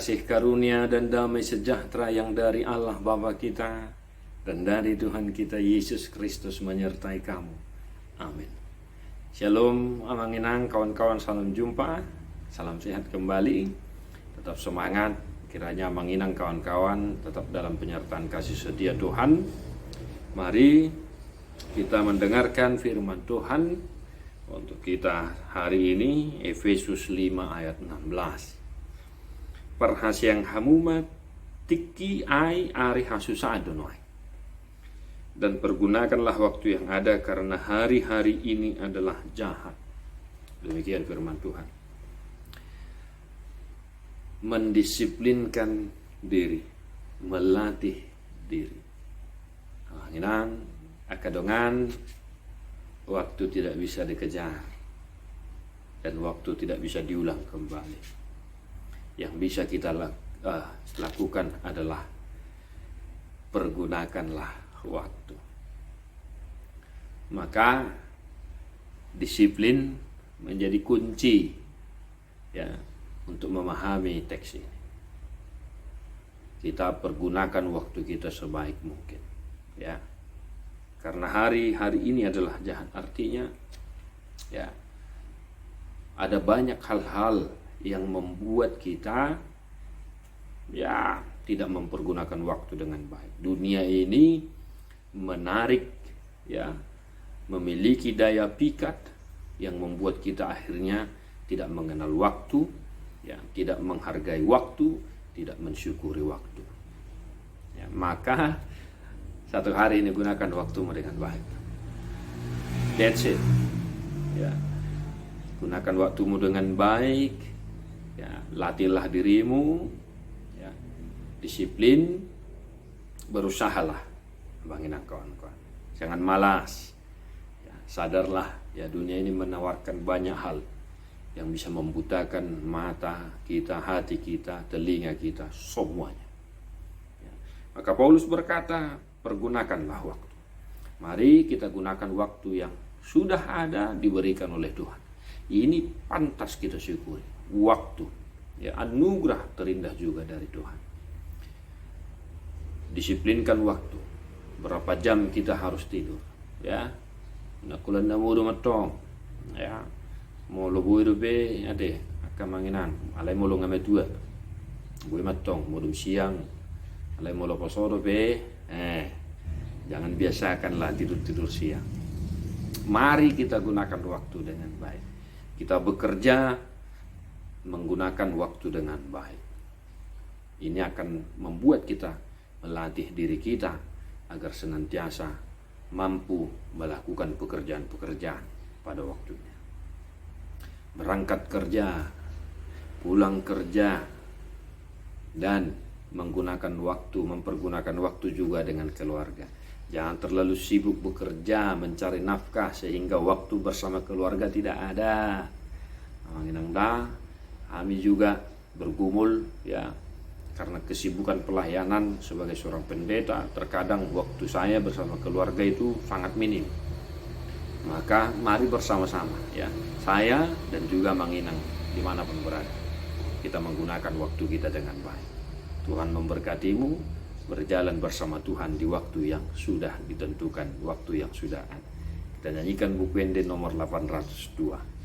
Kasih karunia dan damai sejahtera yang dari Allah Bapa kita dan dari Tuhan kita Yesus Kristus menyertai kamu. Amin. Shalom, amanginang kawan-kawan, salam jumpa, salam sehat kembali. Tetap semangat, kiranya amanginang kawan-kawan tetap dalam penyertaan kasih setia Tuhan. Mari kita mendengarkan firman Tuhan untuk kita hari ini, Efesus 5 ayat 16. Perhasiang hamumat tiki ai ari hasusa adonai. Dan pergunakanlah waktu yang ada karena hari-hari ini adalah jahat. Demikian firman Tuhan. Mendisiplinkan diri, melatih diri. Inang akadongan waktu tidak bisa dikejar dan waktu tidak bisa diulang kembali. Yang bisa kita lakukan adalah pergunakanlah waktu. Maka disiplin menjadi kunci ya untuk memahami teks ini. Kita pergunakan waktu kita sebaik mungkin ya. Karena hari-hari ini adalah jahat, artinya ya ada banyak hal-hal yang membuat kita ya tidak mempergunakan waktu dengan baik. Dunia ini menarik ya, memiliki daya pikat yang membuat kita akhirnya tidak mengenal waktu, ya, tidak menghargai waktu, tidak mensyukuri waktu. Ya, maka satu hari ini gunakan waktumu dengan baik. That's it. Ya. Gunakan waktumu dengan baik. Ya, latihlah dirimu, ya, disiplin, berusahalah, banginan kawan-kawan. Jangan malas. Ya, sadarlah, ya dunia ini menawarkan banyak hal yang bisa membutakan mata kita, hati kita, telinga kita, semuanya. Ya. Maka Paulus berkata, pergunakanlah waktu. Mari kita gunakan waktu yang sudah ada diberikan oleh Tuhan. Ini pantas kita syukuri. Waktu, ya, anugerah terindah juga dari Tuhan. Disiplinkan waktu. Berapa jam kita harus tidur, ya. Nakulan na mo matong, ya. Mo lobo be ade akan manginan. Alai mo lo ngame dua. Gue matong mo siang. Alai mo lo pasoro be. Jangan biasakanlah tidur siang. Mari kita gunakan waktu dengan baik. Kita bekerja menggunakan waktu dengan baik. Ini akan membuat kita melatih diri kita agar senantiasa mampu melakukan pekerjaan-pekerjaan pada waktunya. Berangkat kerja, pulang kerja, dan mempergunakan waktu juga dengan keluarga. Jangan terlalu sibuk bekerja, mencari nafkah sehingga waktu bersama keluarga tidak ada. Kami juga bergumul ya karena kesibukan pelayanan sebagai seorang pendeta, terkadang waktu saya bersama keluarga itu sangat minim. Maka mari bersama-sama ya, saya dan juga Manginang dimanapun berada, kita menggunakan waktu kita dengan baik. Tuhan memberkatimu, berjalan bersama Tuhan di waktu yang sudah ditentukan, waktu yang sudah ada. Kita nyanyikan buku Ende nomor 802.